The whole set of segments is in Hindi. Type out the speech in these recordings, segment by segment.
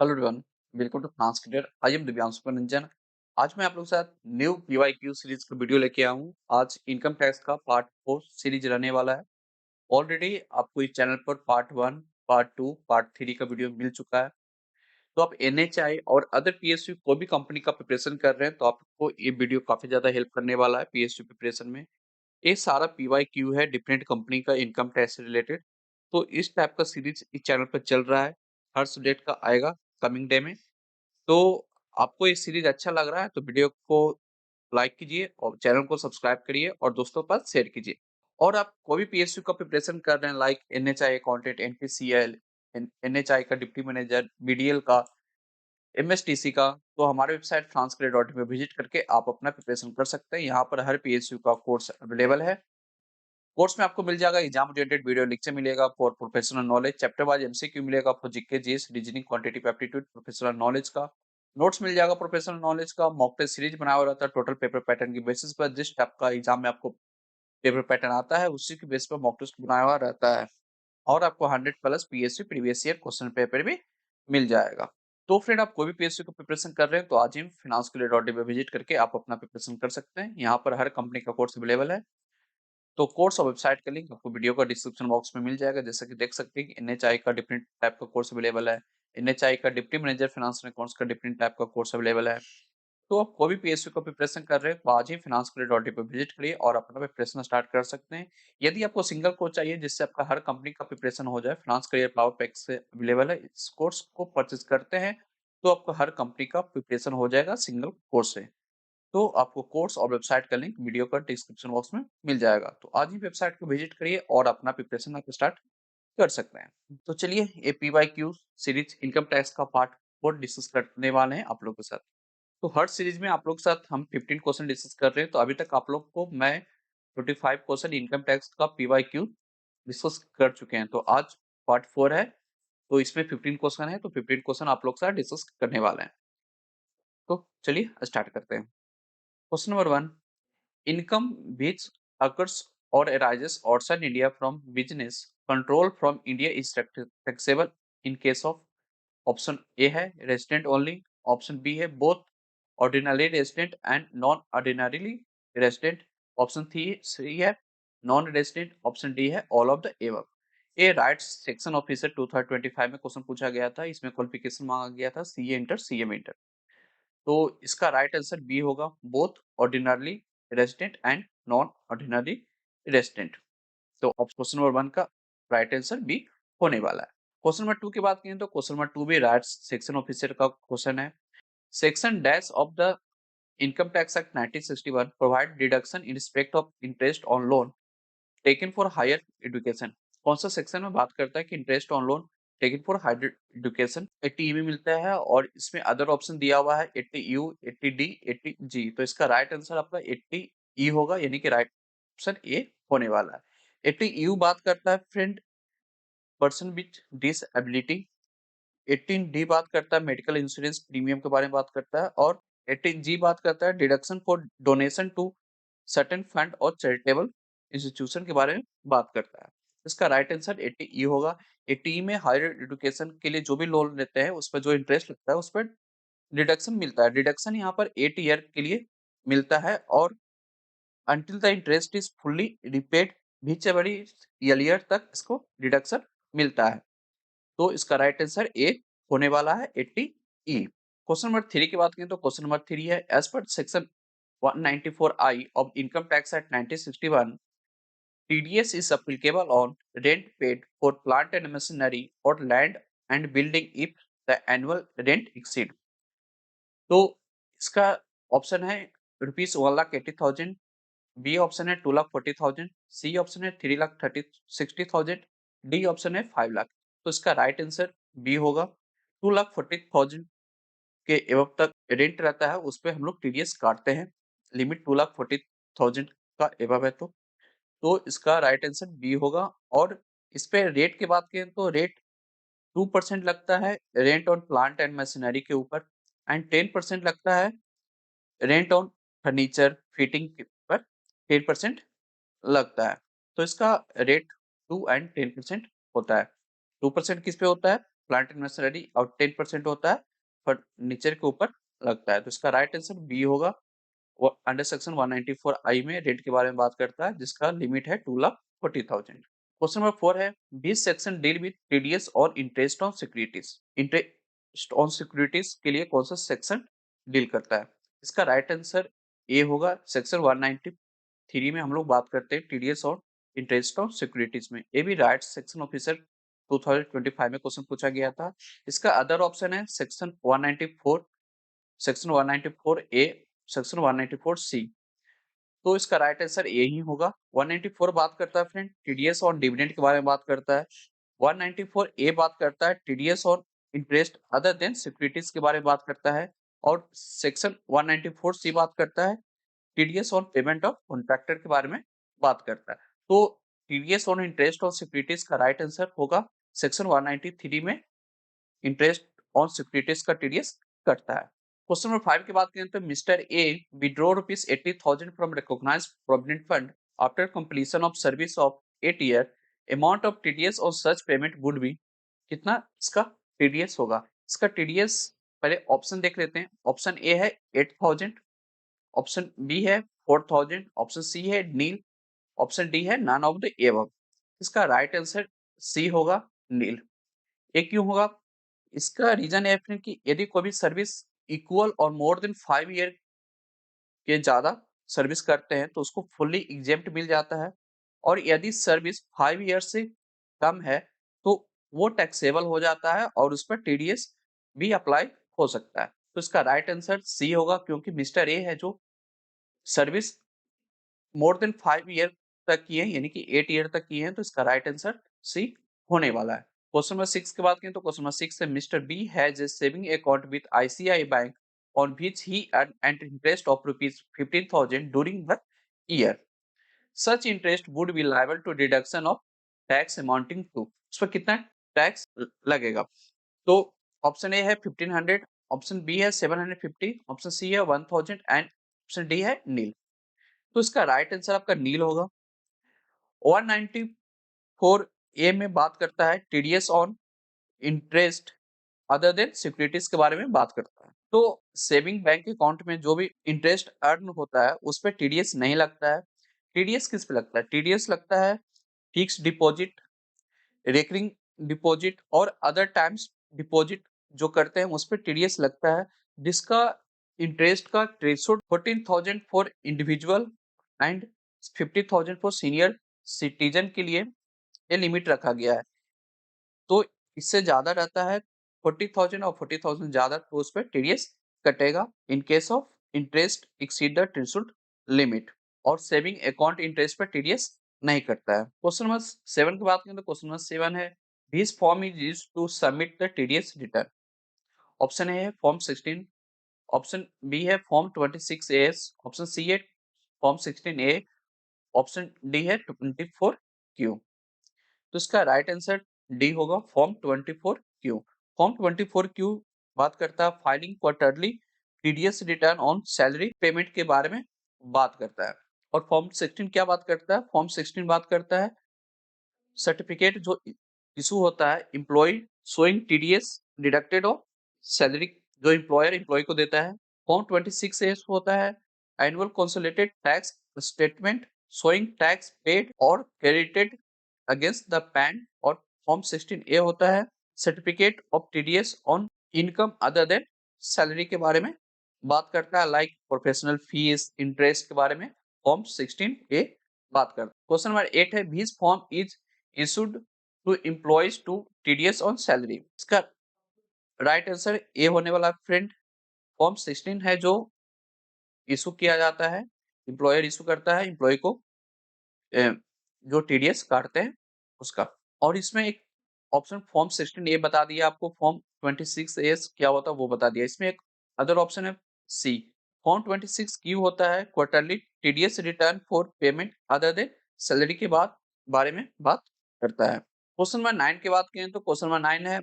Hello everyone, welcome to France creator. I am Divyanshu Ranjan. आज मैं आप लोगों के साथ न्यू पीवाईक्यू सीरीज का वीडियो लेके आया हूँ। आज इनकम टैक्स का पार्ट 4 सीरीज रहने वाला है। ऑलरेडी आपको इस चैनल पर पार्ट 1, पार्ट 2, पार्ट 3 का वीडियो मिल चुका है। तो आप एनएचआई और अदर पीएसयू कोई भी कंपनी का प्रिपरेशन कर रहे हैं तो आपको ये वीडियो काफी ज्यादा हेल्प करने वाला है पीएसयू प्रिपरेशन में। ये सारा पीवाईक्यू है डिफरेंट कंपनी का इनकम टैक्स से रिलेटेड। तो इस टाइप का सीरीज इस चैनल पर चल रहा है। हर डेट का आएगा कमिंग डे में। तो आपको ये सीरीज अच्छा लग रहा है तो वीडियो को लाइक कीजिए और चैनल को सब्सक्राइब करिए और दोस्तों के पास शेयर कीजिए। और आप कोई भी पीएसयू का प्रिपरेशन कर रहे हैं like NHI accountant, NPCL, NHI का डिप्टी मैनेजर, बीडीएल का, एमएसटीसी का, तो हमारे वेबसाइट फ्रांसक्रेडिट पे विजिट करके आप अपना प्रिपरेशन कर सकते हैं। यहाँ पर हर पीएसयू का कोर्स अवेलेबल है। कोर्स में आपको मिल जाएगा एग्जाम ओरिएंटेड वीडियो लेक्चर मिलेगा for professional knowledge, chapter wise MCQ मिलेगा for GK, GS, reasoning, quantitative aptitude, professional knowledge का नोट्स मिल जाएगा, प्रोफेशनल नॉलेज का मॉक टेस्ट सीरीज बनाया हुआ रहता है टोटल पेपर पैटर्न की बेसिस पर। जिस टाइप का एग्जाम में आपको पेपर पैटर्न आता है उसी के बेस पर मॉक टेस्ट बनाया हुआ रहता है। और आपको 100 plus PSU previous year question paper भी मिल जाएगा। तो फ्रेंड, आप कोई भी पीएसयू का प्रिपरेशन कर रहे हैं तो आज ही फिनांस के लिए पे विजिट करके आप अपना प्रिपरेशन कर सकते हैं। यहाँ पर हर कंपनी का कोर्स अवेलेबल है। तो कोर्स और वेबसाइट का लिंक आपको वीडियो का डिस्क्रिप्शन बॉक्स में मिल जाएगा। जैसा कि देख सकते हैं कि एनएचआई का डिफरेंट टाइप का कोर्स अवेलेबल है। एनएचआई का deputy manager finance and accounts का डिफरेंट टाइप का कोर्स अवेलेबल है। तो आप कोई भी पीएसयू का प्रिपरेशन कर रहे हैं तो आज ही फाइनेंस पे विजिट करिए और अपना प्रिपरेशन स्टार्ट कर सकते हैं। यदि आपको सिंगल कोर्स चाहिए जिससे आपका हर कंपनी का प्रिपरेशन हो जाए, फाइनेंस करियर पावर पैक से अवेलेबल है। इस कोर्स को परचेज करते हैं तो आपको हर कंपनी का प्रिपरेशन हो जाएगा सिंगल कोर्स से। तो आपको कोर्स और वेबसाइट का लिंक वीडियो का डिस्क्रिप्शन बॉक्स में मिल जाएगा। तो आज ही वेबसाइट को विजिट करिए और अपना प्रिपरेशन आप स्टार्ट कर सकते हैं। तो चलिए, ये पीवाईक्यू सीरीज इनकम टैक्स का पार्ट 4 डिस्कस करने वाले हैं आप लोगों के साथ। तो हर सीरीज में आप लोग के साथ हम 15 क्वेश्चन डिस्कस कर रहे हैं। तो अभी तक आप लोग को मैं 25 क्वेश्चन इनकम टैक्स का पीवाईक्यू डिस्कस कर चुके हैं। तो आज पार्ट 4 है। तो इसमें 15 क्वेश्चन है। तो 15 क्वेश्चन आप लोग के साथ डिस्कस करने वाले हैं। तो चलिए स्टार्ट करते हैं। Question number 1, income which occurs or arises outside India from business control from India is taxable in case of option A है resident only, option B है both ordinary resident and non-ordinarily resident, option C है non-resident, option D है all of the above। ये राइट्स सेक्शन ऑफिसर 2025 में क्वेश्चन पूछा गया था। इसमें क्वालिफिकेशन मांगा गया था सीए इंटर, सीएम इंटर। तो इसका राइट आंसर बी होगा, both ordinarily resident and non ordinary resident. तो क्वेश्चन नंबर 1 का राइट आंसर बी होने वाला है। क्वेश्चन नंबर 2 की बात करें तो क्वेश्चन नंबर 2 भी राइट सेक्शन ऑफिसर का क्वेश्चन है। Section dash of the income tax act 1961 provide deduction in respect of interest on loan taken for higher education. कौन सा सेक्शन में बात करता है कि interest on loan taken for higher education 80 में मिलता है और इसमें अदर ऑप्शन दिया हुआ है 80 यू, 80 डी, 80 जी। तो इसका राइट आंसर आपका 80 ई होगा, यानी कि राइट ऑप्शन ए होने वाला है। 80 यू बात करता है friend person with disability. 18 D बात करता है मेडिकल इंश्योरेंस प्रीमियम के बारे में बात करता है। और 18 जी बात करता है deduction for donation to certain fund और चैरिटेबल इंस्टीट्यूशन के बारे में बात करता है। इसका राइट आंसर 80 ई होगा। 80 में हायर एजुकेशन के लिए जो भी लोन लेते हैं उस पर जो इंटरेस्ट लगता है उस पर डिडक्शन मिलता है। डिडक्शन यहाँ पर 8 ईयर के लिए मिलता है और until the interest is fully repaid बड़ी ईयर तक इसको डिडक्शन मिलता है। तो इसका राइट आंसर ए होने वाला है 80 ई। क्वेश्चन नंबर 3 की बात करें तो क्वेश्चन नंबर 3 है as per section 194 I of income tax act 1961 TDS is applicable on rent paid for plant and machinery or land and building if the annual rent exceed। तो इसका ऑप्शन है ₹1,80,000, बी ऑप्शन है 2,40,000, सी ऑप्शन है 3,60,000, डी ऑप्शन है 5 लाख। तो इसका राइट आंसर बी होगा। 2,40,000 के एबव तक रेंट रहता है उस पे हम लोग टीडीएस काटते हैं। लिमिट 2,40,000 का एबव है तो इसका राइट आंसर बी होगा। और इस पे रेट की बात करें तो रेट 2% लगता है rent on plant and machinery के ऊपर एंड 10% लगता है रेंट ऑन फर्नीचर फिटिंग के ऊपर 10% लगता है। तो इसका रेट 2 एंड 10% होता है। 2% किस पे होता है? प्लांट एंड मशीनरी और 10% होता है फर्नीचर के ऊपर लगता है। तो इसका राइट आंसर बी होगा। वो अंडर सेक्शन 194 आई में रेट के बारे में बात करता है, जिसका लिमिट है 2,40,000। क्वेश्चन नंबर 4 है, this section deal with TDS और interest on securities. Interest on securities के लिए कौन सा सेक्शन डील करता है? इसका राइट आंसर ए होगा। सेक्शन 193 में हम लोग बात करते हैं टीडीएस और इंटरेस्ट ऑन सिक्योरिटीज में। ये भी राइट सेक्शन ऑफिसर 2025 में क्वेश्चन पूछा गया था। इसका अदर ऑप्शन है सेक्शन 194, सेक्शन 194 ए, सेक्शन 194 सी। तो इसका राइट आंसर ए ही होगा। 194 बात करता है फ्रेंड टीडीएस और डिविडेंड के बारे में बात करता है। 194 ए बात करता है टीडीएस और इंटरेस्ट अदर देन सिक्योरिटीज के बारे में बात करता है। और सेक्शन 194 सी बात करता है TDS on payment of contractor के बारे में बात करता है। तो TDS on interest on securities का राइट आंसर होगा सेक्शन 193 में इंटरेस्ट ऑन सिक्योरिटीज का टीडीएस कटता है। क्वेश्चन नंबर 5 की बात करें तो mister A withdraw rupees 80,000 from recognised provident fund after completion of service of 8 year. Amount of TDS on such payment would be. कितना इसका टीडीएस होगा? इसका टीडीएस पहले ऑप्शन देख लेते हैं। ऑप्शन ए है 8,000, ऑप्शन बी है 4,000, ऑप्शन सी है नील, ऑप्शन डी है नन ऑफ द एबव। इसका राइट आंसर सी होगा, नील। ये क्यों होगा? इसका रीजन है फ्रेंड कि यदि कोई भी सर्विस इक्वल और मोर देन 5 ईयर के ज्यादा सर्विस करते हैं तो उसको फुल्ली एग्जेम्प्ट मिल जाता है। और यदि सर्विस 5 ईयर से कम है तो वो टैक्सेबल हो जाता है और उस पर टीडीएस भी अप्लाई हो सकता है। तो इसका राइट आंसर सी होगा, क्योंकि मिस्टर ए है जो सर्विस मोर देन 5 ईयर तक की है, यानी कि 8 ईयर तक की है। तो इसका राइट आंसर सी होने वाला है। क्वेश्चन नंबर 6 की बात करें तो क्वेश्चन नंबर 6 है, mister B has a saving account with ICI bank on which he earned an interest of rupees 15,000 during the year. Such interest would be liable to deduction of tax amounting to। उस पर कितना टैक्स लगेगा? तो ऑप्शन ए है 1500, ऑप्शन बी है 750, ऑप्शन सी है 1000 एंड ऑप्शन डी है नील। तो इसका राइट आंसर आपका नील होगा। 194 ए में बात करता है TDS on interest other than securities के बारे में बात करता है। तो सेविंग बैंक अकाउंट में जो भी इंटरेस्ट अर्न होता है उस पर टीडीएस नहीं लगता है। टीडीएस किस पे लगता है? टीडीएस लगता है फिक्स डिपॉजिट, रेकरिंग डिपॉजिट और अदर टाइम्स डिपॉजिट जो करते हैं उस पर टीडीएस लगता है, जिसका इंटरेस्ट का threshold 14,000 for individual and 50,000 for senior citizen के लिए ये लिमिट रखा गया है। तो इससे ज्यादा रहता है 40,000 और 40,000 ज्यादा तो उस पर टीडीएस कटेगा in case of interest exceed the threshold limit. और सेविंग अकाउंट इंटरेस्ट पर टीडीएस नहीं कटता है। क्वेश्चन नंबर 7 की बात करें तो क्वेश्चन नंबर 7 है, this form is used to submit the TDS return. Option A है फॉर्म 16, ऑप्शन बी है फॉर्म 26A, ऑप्शन सी है फॉर्म 16A, ऑप्शन डी है 24Q। तो इसका राइट आंसर डी होगा, फॉर्म 24Q। फॉर्म 24Q बात करता है filing quarterly TDS return on salary payment के बारे में बात करता है। और फॉर्म 16 क्या बात करता है? फॉर्म 16 बात करता है सर्टिफिकेट जो इशू होता है employ showing TDS deducted of salary, जो एम्प्लॉयर एम्प्लॉय को देता है। फॉर्म 26A होता है annual consolidated tax statement showing tax paid और क्रेडिटेड अगेंस्ट द पैन। और फॉर्म 16A होता है certificate of TDS on income other than salary के बारे में बात करता है, लाइक प्रोफेशनल फीस इंटरेस्ट के बारे में फॉर्म 16A बात करता है। क्वेश्चन नंबर 8 है, this form is issued to employees to TDS on salary। इसका राइट आंसर ए होने वाला फ्रेंड। फॉर्म 16 है जो इशू किया जाता है, एम्प्लॉयर इशू करता है एम्प्लॉय को जो टीडीएस काटते हैं उसका। और इसमें एक ऑप्शन फॉर्म 16A बता दिया आपको, फॉर्म 26A क्या होता है वो बता दिया। इसमें एक अदर ऑप्शन है सी, फॉर्म 26Q होता है quarterly TDS return for payment other than salary के बाद बारे में बात करता है। क्वेश्चन नंबर 9 की बात करें तो क्वेश्चन नंबर 9 है,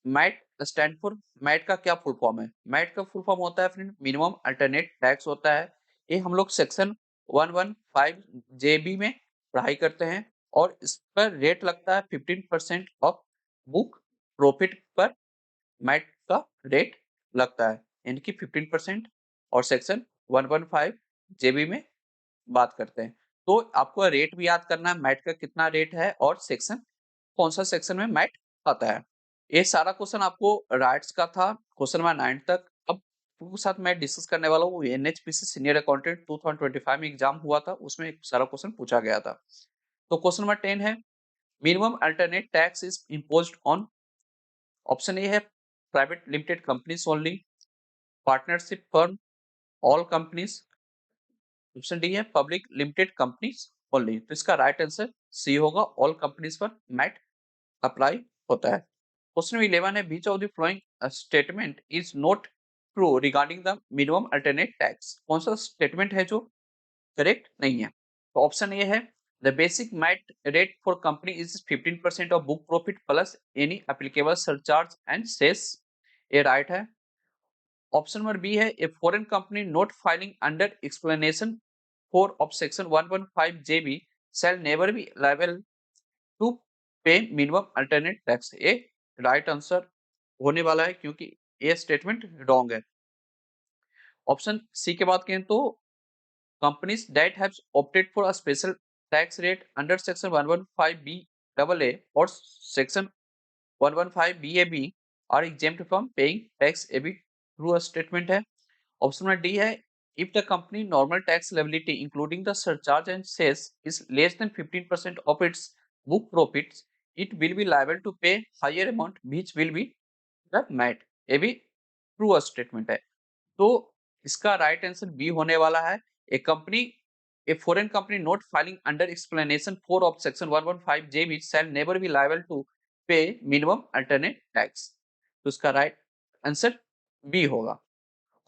मैट स्टैंड फॉर, मैट का क्या फुल फॉर्म है? मैट का फुल फॉर्म होता है फ्रेंड मिनिमम अल्टरनेट टैक्स होता है। ये हम लोग सेक्शन 115JB में पढ़ाई करते हैं और इस पर रेट लगता है 15% ऑफ बुक प्रॉफिट पर मैट का रेट लगता है, यानी कि 15%। और सेक्शन 115 जेबी में बात करते हैं। तो आपको रेट भी याद करना है, मैट का कितना रेट है और सेक्शन कौन सा सेक्शन में मैट आता है। ये सारा क्वेश्चन आपको राइट्स का था, क्वेश्चन नंबर 9 तक। अब आपके साथ मैं डिस्कस करने वाला हूँ एनएचपीसी सीनियर अकाउंटेंट 2025 में एग्जाम हुआ था, उसमें एक सारा क्वेश्चन पूछा गया था। तो क्वेश्चन नंबर 10 है, minimum alternate tax is imposed on. Option A है private limited companies only, partnership firm, all companies. Option D है पब्लिक लिमिटेड कंपनीज ओनली। तो इसका राइट आंसर सी होगा, ऑल कंपनीज पर मैट अप्लाई होता है। क्वेश्चन 11 है, which of the following statement is not true regarding the minimum alternate tax. कौन सा स्टेटमेंट है जो करेक्ट नहीं है? तो ऑप्शन ए है the basic MAT rate for company is 15% of book profit plus any applicable surcharge and cess. A right है। ऑप्शन नंबर बी है a foreign company not filing under explanation 4 of section 115 JB shall never be liable to pay minimum alternate tax। A right answer होने वाला है क्योंकि ये स्टेटमेंट रॉन्ग है। ऑप्शन सी के बात करें तो companies that have opted for a special tax rate under section 115 BAA और section 115 BAB are exempt from paying tax. A भी ट्रू स्टेटमेंट है। ऑप्शन नंबर डी है if the company normal tax liability including the surcharge and cess is less than 15% of its book profits, it will be liable to pay higher amount which will be the MAT। ये भी ट्रू स्टेटमेंट है। तो इसका राइट आंसर बी होने वाला है। A company a foreign company not filing under explanation 4 of section 115 J which shall never be liable to pay minimum alternate tax। तो इसका राइट आंसर बी होगा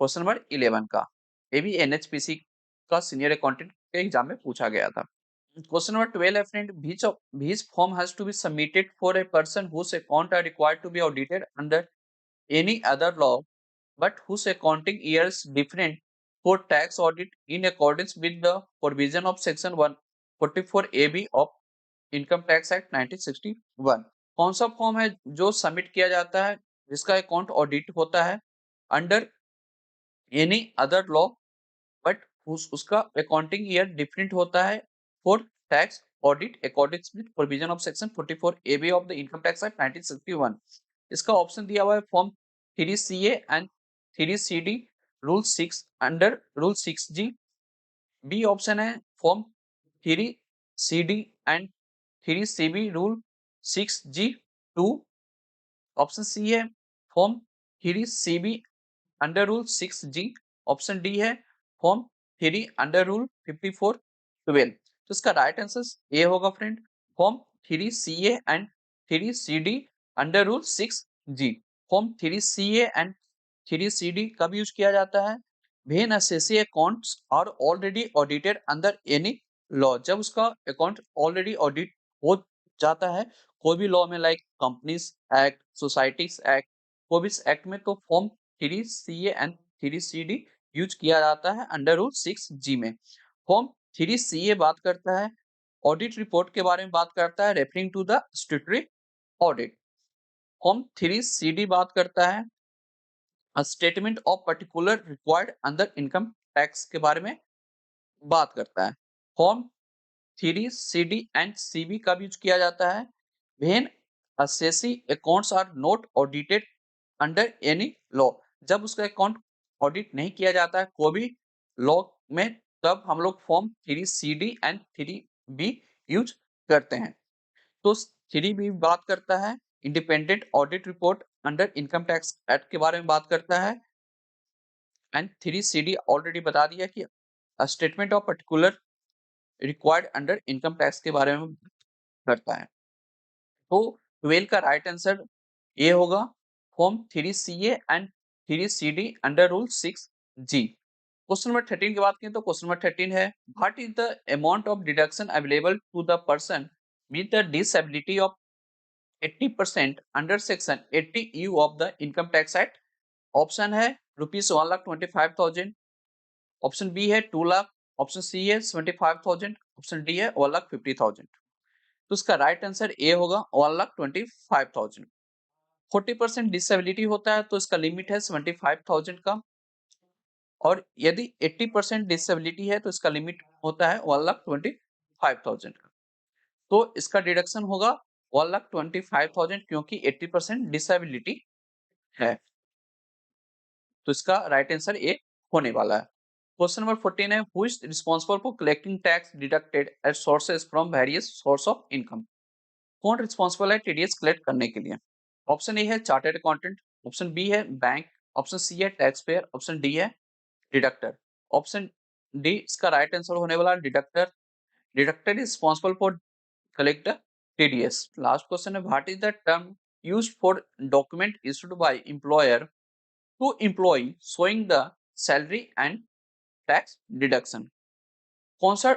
क्वेश्चन नंबर 11 का। ये भी एनएचपीसी का सीनियर अकाउंटेंट के एग्जाम में पूछा गया था। क्वेश्चन नंबर 12 है friend, which form has to be submitted for a person whose account are required to be audited under any other law but whose accounting years different for tax audit in accordance with the provision of section 144 AB of income tax act 1961। कौन सा फॉर्म है जो सबमिट किया जाता है जिसका अकाउंट ऑडिट होता है under any other law but उसका अकाउंटिंग ईयर डिफरेंट होता है for tax audit according with provision of section 44 AB of the income tax act 1961। इसका ऑप्शन दिया हुआ है form 3CA and 3CD rule 6 under rule 6G। B option है form 3CD and 3CB rule 6G2। Option C है form 3CB under rule 6G। Option D है फॉर्म 3 अंडर रूल 5412। तो इसका राइट आंसर ए होगा friend, form 3CA and 3CD under rule 6G। Form 3CA and 3CD कब यूज किया जाता है? When SSC accounts are already audited under any law. जब उसका अकाउंट ऑलरेडी ऑडिट हो जाता है कोई भी लॉ में, like companies act, societies act, कोई भी एक्ट में, तो form 3CA and 3CD use किया जाता है अंडर रूल 6G में। फॉर्म 3CA बात करता है ऑडिट रिपोर्ट के बारे में, बात करता है referring to the statutory audit. Form 3CD बात करता है statement of particular required under income tax के बारे में बात करता है। फॉर्म 3CD एंड CB कब यूज किया जाता है? When assessee accounts are not audited under any law. जब उसका अकाउंट ऑडिट नहीं किया जाता है कोई भी लॉ में, तब हम लोग form 3CD and 3B use करते हैं। तो 3B बात करता है independent audit report under income tax act के बारे में बात करता है। एंड 3CD ऑलरेडी बता दिया कि statement of particular required under income tax के बारे में करता है। तो 12 का राइट आंसर ये होगा form 3CA and 3CD under rule 6G। Question number 13 की बात करें तो क्वेश्चन नंबर 13 है, what is the amount of deduction available to the person with the disability of 80% under section 80U of the income tax act. Option है रुपीज 1,25,000, ऑप्शन बी है 2 लाख, ऑप्शन सी है 75,000, ऑप्शन डी है 1,50,000। तो इसका राइट आंसर ए होगा 1,25,000। 40% डिसेबिलिटी होता है तो इसका लिमिट है 75,000 का, और यदि 80% डिसेबिलिटी है तो इसका लिमिट होता है 1,25,000 का। तो इसका डिडक्शन होगा 1,25,000 क्योंकि 80% डिसेबिलिटी है। तो इसका राइट आंसर ए होने वाला है। क्वेश्चन नंबर 14 है, who is responsible for collecting tax deducted at sources from various source of income? कौन रिस्पांसिबल है टीडीएस कलेक्ट करने के लिए? ऑप्शन ए है चार्टर्ड अकाउंटेंट, ऑप्शन बी है बैंक, ऑप्शन सी है टैक्स पेयर, ऑप्शन डी है डिडक्टर। ऑप्शन डी इसका राइट आंसर होने वाला deductor. Deductor is responsible for collect the TDS. Last question है, what is the term used for document issued by employer to employ showing the salary and tax deduction? कौन सा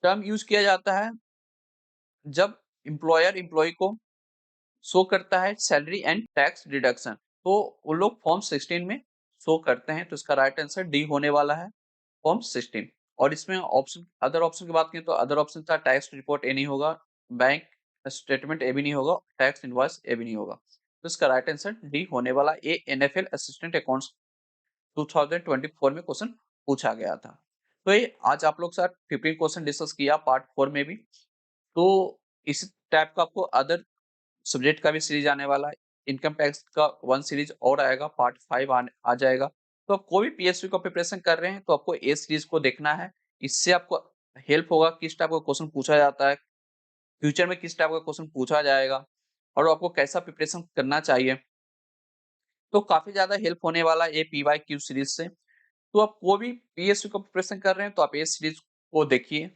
टर्म यूज किया जाता है जब एम्प्लॉयर एम्प्लॉय को शो करता है सैलरी एंड टैक्स डिडक्शन? तो वो लोग फॉर्म 16 में शो करते हैं। तो इसका राइट आंसर डी होने वाला है, फॉर्म 16। और इसमें ऑप्शन, अदर ऑप्शन की बात करें तो अदर ऑप्शन था टैक्स रिपोर्ट ए नहीं होगा, बैंक स्टेटमेंट ए भी नहीं होगा, टैक्स इनवॉइस ए भी नहीं होगा। तो इसका राइट आंसर डी होने वाला ए, एनएफएल असिस्टेंट अकाउंट्स 2024 में क्वेश्चन पूछा गया था। तो ये आज आप लोग के साथ 15 क्वेश्चन डिस्कस किया पार्ट 4 में भी। तो इसी टाइप का आपको अदर सब्जेक्ट का भी सीरीज आने वाला है। इनकम टैक्स का 1 सीरीज और आएगा, पार्ट 5 आ जाएगा। तो आप कोई भी पीएसयू का प्रिपरेशन कर रहे हैं तो आपको ए सीरीज को देखना है। इससे आपको हेल्प होगा किस टाइप का क्वेश्चन पूछा जाता है, फ्यूचर में किस टाइप का क्वेश्चन पूछा जाएगा और आपको कैसा प्रिपरेशन करना चाहिए। तो काफी ज्यादा हेल्प होने वाला है ये पीवाईक्यू सीरीज से। तो आप कोई भी पीएसयू का प्रिपरेशन कर रहे हैं तो आप ये सीरीज को देखिए।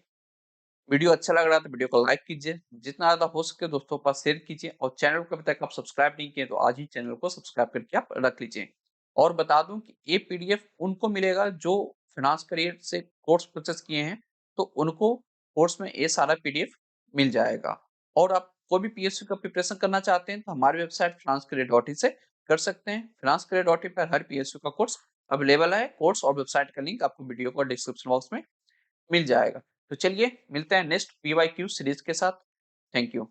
वीडियो अच्छा लग रहा है तो वीडियो को लाइक कीजिए, जितना ज्यादा हो सके दोस्तों के पास शेयर कीजिए, और चैनल को अभी तक आप सब्सक्राइब नहीं किए तो आज ही चैनल को सब्सक्राइब करके आप रख लीजिए। और बता दूं कि ये पीडीएफ उनको मिलेगा जो फाइनेंस करियर से कोर्स परचेस किए हैं, तो उनको कोर्स में ये सारा पीडीएफ मिल जाएगा। और आप कोई भी पीएसयू का प्रिपरेशन करना चाहते हैं तो हमारी वेबसाइट financecare.in से कर सकते हैं। financecare.in पर हर पीएसयू का कोर्स अवेलेबल है। कोर्स और वेबसाइट का लिंक आपको वीडियो को डिस्क्रिप्शन बॉक्स में मिल जाएगा। तो चलिए मिलते हैं नेक्स्ट पीवाईक्यू सीरीज के साथ। Thank you.